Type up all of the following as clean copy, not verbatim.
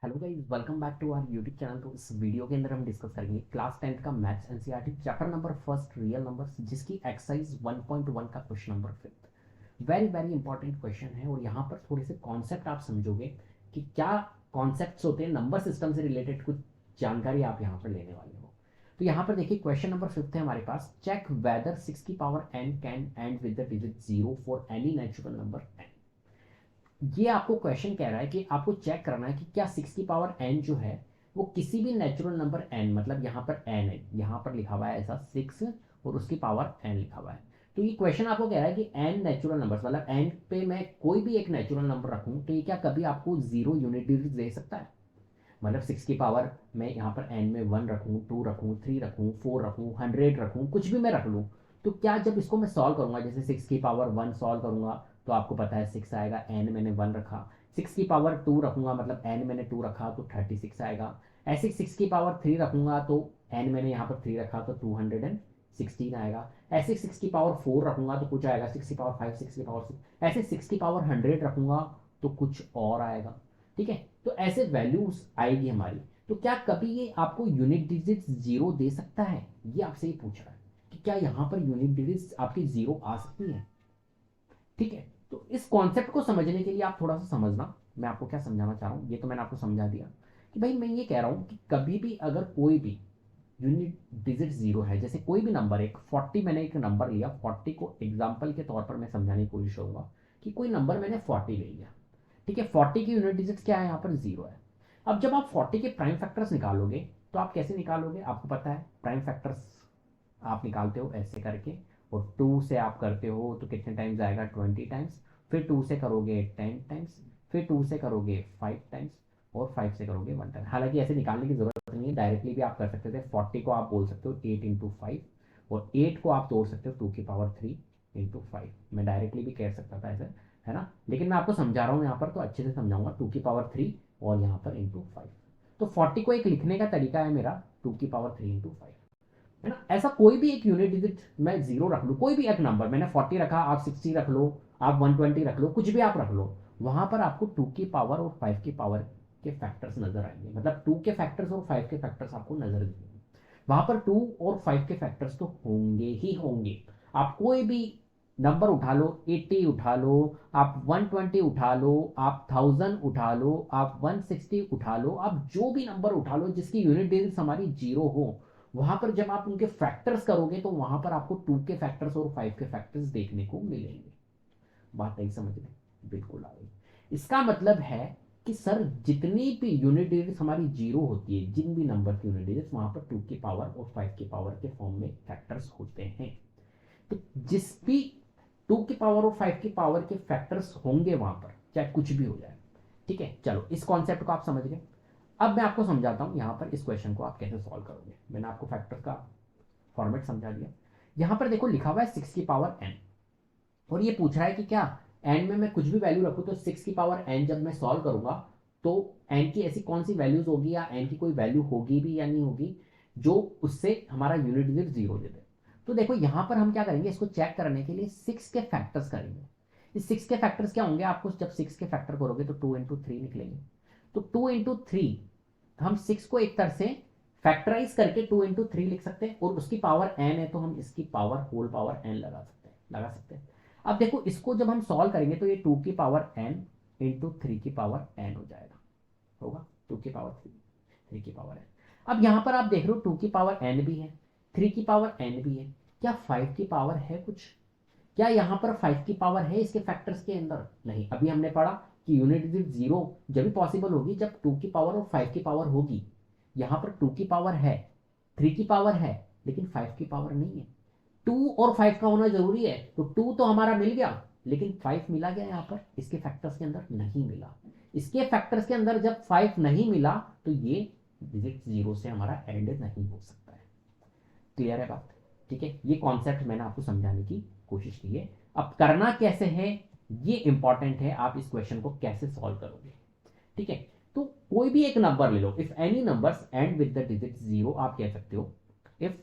Hello guys, welcome back to our YouTube channel. तो इस video के अंदर हम डिस्कस करेंगे क्लास 10th का maths NCERT chapter number first real numbers, जिसकी एक्सरसाइज 1.1 का question number fifth. Very very important question है और यहाँ पर थोड़े से कॉन्सेप्ट आप समझोगे कि क्या कॉन्सेप्ट्स होते हैं नंबर सिस्टम से रिलेटेड, कुछ जानकारी आप यहाँ पर लेने वाले हो। तो यहाँ पर देखिए क्वेश्चन नंबर फिफ्थ है हमारे पास। चेक वेदर 6 की power n can and with the digit 0 for any natural number n। ये आपको क्वेश्चन कह रहा है कि आपको चेक करना है कि क्या 6 की पावर n जो है वो किसी भी नेचुरल नंबर n, मतलब यहाँ पर n है, यहाँ पर लिखा हुआ है ऐसा 6 और उसकी पावर n लिखा हुआ है। तो ये क्वेश्चन आपको कह रहा है कि n नेचुरल नंबर, मतलब n पे मैं कोई भी एक नेचुरल नंबर रखूं तो ये क्या कभी आपको जीरो यूनिट डिजिट दे सकता है। मतलब 6 की पावर मैं यहाँ पर n में 1 रखूँ, 2 रखूँ, 3 रखूँ, 4 रखूँ, 100 रखूँ, कुछ भी मैं रख लूँ, तो क्या जब इसको मैं सॉल्व करूंगा, जैसे 6 की पावर 1 सॉल्व करूंगा तो आपको पता है 6 आएगा, n मैंने 1 रखा। 6 की पावर 2 रखूंगा, मतलब n मैंने 2 रखा तो 36 आएगा। ऐसे 6 की पावर 3 रखूंगा तो n मैंने यहाँ पर 3 रखा तो 216 आएगा। ऐसे 6 की पावर 4 रखूंगा तो कुछ आएगा, 6 की पावर 5, 6 की पावर 6, ऐसे 6 की पावर 100 रखूंगा तो कुछ और आएगा। ठीक है, तो ऐसे वैल्यूज आएगी हमारी। तो क्या कभी ये आपको यूनिट डिजिट जीरो दे सकता है, ये आपसे ही पूछ रहा है कि क्या यहाँ पर यूनिट डिजिट आपकी जीरो आ सकती है। ठीक है, तो इस कॉन्सेप्ट को समझने के लिए आप थोड़ा सा समझना, मैं आपको क्या समझाना चाह रहा हूँ। ये तो मैंने आपको समझा दिया कि भाई मैं ये कह रहा हूँ कि कभी भी अगर कोई भी यूनिट डिजिट जीरो है, जैसे कोई भी नंबर, एक 40 मैंने एक नंबर लिया, 40 को एग्जाम्पल के तौर पर मैं समझाने की कोशिश करूंगा कि कोई नंबर मैंने 40 ले लिया। ठीक है, 40 की यूनिट डिजिट क्या है, यहाँ पर जीरो है। अब जब आप 40 के प्राइम फैक्टर्स निकालोगे तो आप कैसे निकालोगे, आपको पता है प्राइम फैक्टर्स आप निकालते हो ऐसे करके, और 2 से आप करते हो तो कितने टाइम्स आएगा, 20 टाइम्स। फिर 2 से करोगे 10 टाइम्स, फिर 2 से करोगे 5 टाइम्स, और 5 से करोगे 1 टाइम। हालांकि ऐसे निकालने की जरूरत नहीं है, डायरेक्टली भी आप कर सकते थे। 40 को आप बोल सकते हो 8 × 5, और 8 को आप तोड़ सकते हो 2 की पावर 3 × 5। मैं डायरेक्टली भी कह सकता था ऐसे, है ना, लेकिन मैं आपको समझा रहा हूँ यहाँ पर तो अच्छे से समझाऊंगा। 2 की पावर 3 और यहाँ पर × 5। तो 40 को एक लिखने का तरीका है मेरा 2 की पावर 3 × 5, है ना। ऐसा कोई भी एक यूनिट डिजिट मैं जीरो रख लूँ, कोई भी एक नंबर मैंने 40 रखा, आप 60 रख लो, आप 120 रख लो, कुछ भी आप रख लो, वहां पर आपको 2 की पावर और 5 की पावर के फैक्टर्स नजर आएंगे। मतलब 2 के फैक्टर्स और 5 के फैक्टर्स आपको नजर देंगे। वहां पर 2 और 5 के फैक्टर्स तो होंगे ही होंगे। आप कोई भी नंबर उठा लो, 80 उठा लो, आप 120 उठा लो, आप 1000 उठा लो, आप 160 उठा लो, आप जो भी नंबर उठा लो जिसकी यूनिट डिजिट हमारी जीरो हो, वहां पर जब आप उनके फैक्टर्स करोगे तो वहां पर आपको 2 के फैक्टर्स और 5 के फैक्टर्स देखने को मिलेंगे। बात नहीं समझ में बिल्कुल आ गई। इसका मतलब है कि सर जितनी भी यूनिट डिजिट हमारी जीरो होती है, जिन भी नंबर की यूनिट डिजिट, वहां पर 2 की पावर और 5 की पावर के फॉर्म में फैक्टर्स होते हैं। तो जिस भी 2 की पावर और 5 की पावर के फैक्टर्स होंगे वहां पर, चाहे कुछ भी हो जाए। ठीक है, चलो इस कॉन्सेप्ट को आप समझ गए। अब मैं आपको समझाता हूं यहां पर इस क्वेश्चन को आप कैसे सॉल्व करोगे। मैंने आपको फैक्टर्स का फॉर्मेट समझा दिया। यहां पर देखो लिखा हुआ है 6 की पावर n, और ये पूछ रहा है कि क्या n में मैं कुछ भी वैल्यू रखूं तो 6 की पावर n जब मैं सॉल्व करूंगा तो n की ऐसी कौन सी वैल्यूज होगी, या n की कोई वैल्यू होगी भी या नहीं होगी जो उससे हमारा यूनिट डिजिट जीरो दे दे। तो देखो यहां पर हम क्या करेंगे, इसको चेक करने के लिए 6 के फैक्टर्स करेंगे। इस 6 के फैक्टर्स क्या होंगे, आपको जब 6 के फैक्टर करोगे तो 2 × 3 निकलेंगे। तो 2 × 3, हम 6 को एक तरह से फैक्टराइज करके 2 × 3 लिख सकते हैं, और उसकी पावर n है तो हम इसकी पावर होल पावर n लगा सकते हैं। अब देखो इसको जब हम सॉल्व करेंगे तो ये 2 की पावर n × 3 की पावर n हो जाएगा, होगा 2 की पावर 3 अब यहां पर आप देख रहे हो 2 की पावर n भी है, 3 की पावर n भी है, क्या 5 की पावर है कुछ, क्या यहां पर 5 की पावर है इसके फैक्टर्स के अंदर, नहीं। अभी हमने पढ़ा कि यूनिट डिजिट जीरो जब भी पॉसिबल होगी जब 2 की पावर और 5 की पावर होगी। यहां पर 2 की पावर है, 3 की पावर है, लेकिन 5 की पावर नहीं है। 2 और 5 का होना जरूरी है, तो 2 तो हमारा मिल गया, लेकिन 5 मिला गया यहाँ पर इसके फैक्टर्स के अंदर नहीं मिला। इसके फैक्टर्स के अंदर जब 5 नहीं मिला तो ये डिजिट जीरो से हमारा एंड नहीं हो सकता है। क्लियर है बात। ठीक है, ये कॉन्सेप्ट मैंने आपको समझाने की कोशिश की है। अब करना कैसे है ये इंपॉर्टेंट है, आप इस क्वेश्चन को कैसे सॉल्व करोगे। ठीक है, तो कोई भी एक नंबर ले लो, if any numbers end with the digit zero आप कह सकते हो। इफ,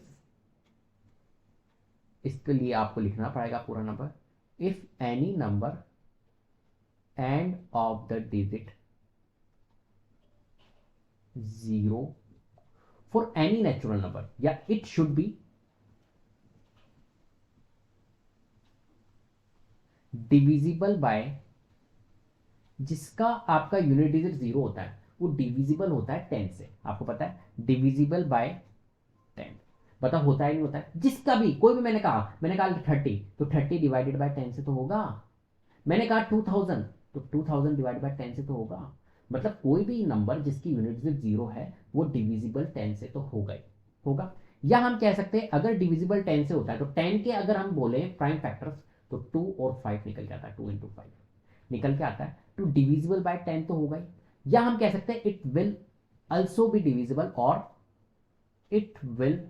इसके लिए आपको लिखना पड़ेगा पूरा number. If any number end of the digit 0 for any natural number, या it should be divisible by, जिसका आपका यूनिट डिजिट 0 होता है वो डिविजिबल होता है 10 से। आपको पता है डिविजिबल बाय 10, बताओ होता है नहीं होता है? जिसका भी कोई भी, मैंने कहा 30, तो 30 डिवाइडेड बाय 10 से तो होगा। मैंने कहा 2000, तो 2000 डिवाइड बाय 10 से तो होगा। मतलब कोई भी नंबर जिसकी यूनिट डिजिट 0 है वो डिविजिबल 10 से तो होगा ही होगा। या हम कह सकते हैं अगर डिविजिबल 10 से होता है तो 10 के अगर हम बोले प्राइम फैक्टर्स तो 2 और 5 निकल के आता है, 2 इंटू 5 निकल के आता है, तो डिविजिबल बाय 10 तो होगा ही। या हम कह सकते हैं it will also be divisible, और it will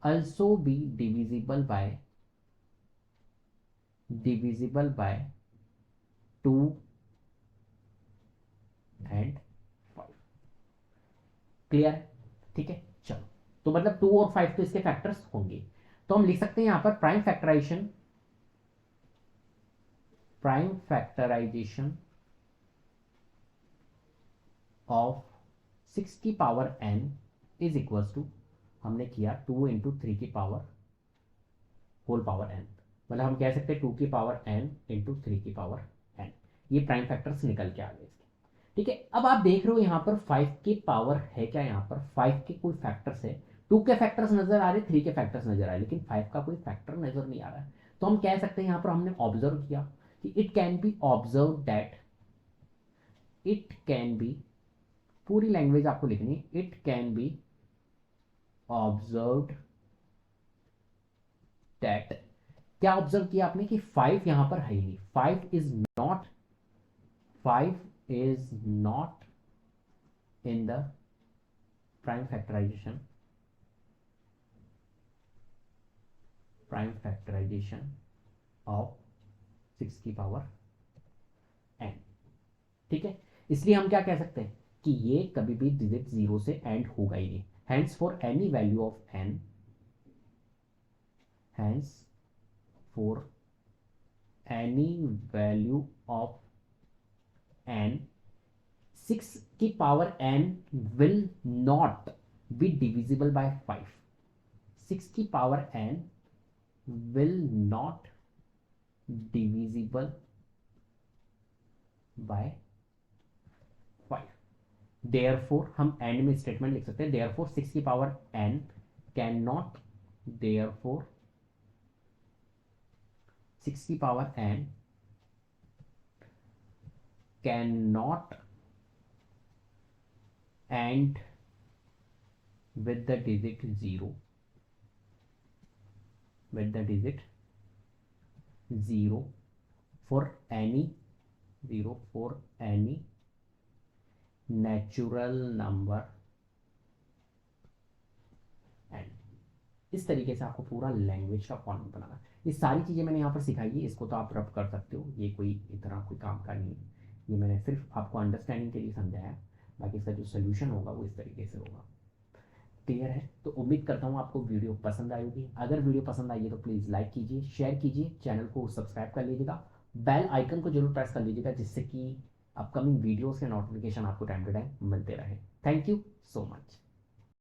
also be divisible by 2 and 5। Clear है? ठीक है, चलो। तो मतलब 2 और 5 तो इसके फैक्टर्स होंगे। तो हम लिख सकते हैं यहां पर प्राइम फैक्टराइजेशन ऑफ 6 की power n is equals to, हमने किया 2 इंटू 3 की पावर होल पावर n, मतलब हम कह सकते हैं 2 की पावर n इंटू 3 की पावर n। ये प्राइम फैक्टर्स निकल के आ गए इसके। ठीक है, अब आप देख रहे हो यहाँ पर 5 की पावर है क्या, यहाँ पर 5 के कोई फैक्टर्स है, 2 के फैक्टर्स नजर आ रहे, 3 के फैक्टर्स नजर आ रहे, लेकिन 5 का कोई फैक्टर नजर नहीं आ रहा है। तो हम कह सकते हैं यहाँ पर हमने ऑब्जर्व किया कि it can be observe that, it can be, पूरी लैंग्वेज आपको लिखनी है, it can be observed that, क्या ऑब्जर्व किया आपने कि 5 यहां पर है ही नहीं, 5 is not in the prime factorisation of 6 की पावर n। ठीक है, इसलिए हम क्या कह सकते हैं कि ये कभी भी डिजिट 0 से एंड होगा ही नहीं। Hence for any value of n, hence for any value of n, 6 की power n will not be divisible by 5। 6 की power n will not divisible by 5। Therefore हम एंड में स्टेटमेंट लिख सकते हैं, देयरफॉर 6 की power n can not, therefore 6 की power n can not end with the digit 0, with the digit 0 for any, 0 for any natural number and, इस तरीके से आपको पूरा लैंग्वेज का फॉर्मेट बनाना। ये सारी चीज़ें मैंने यहाँ पर सिखाई है, इसको तो आप रब कर सकते हो, ये कोई इतना कोई काम का नहीं है, ये मैंने सिर्फ आपको अंडरस्टैंडिंग के लिए समझाया। बाकी इसका जो सोल्यूशन होगा वो इस तरीके से होगा। क्लियर है? तो उम्मीद करता हूँ आपको वीडियो पसंद आई होगी। अगर वीडियो पसंद आई है तो प्लीज़ लाइक कीजिए, शेयर कीजिए, चैनल को सब्सक्राइब कर लीजिएगा, बेल आइकन को जरूर प्रेस कर लीजिएगा, जिससे कि अपकमिंग वीडियोस के नोटिफिकेशन आपको टाइम टू टाइम मिलते रहे। Thank you so much.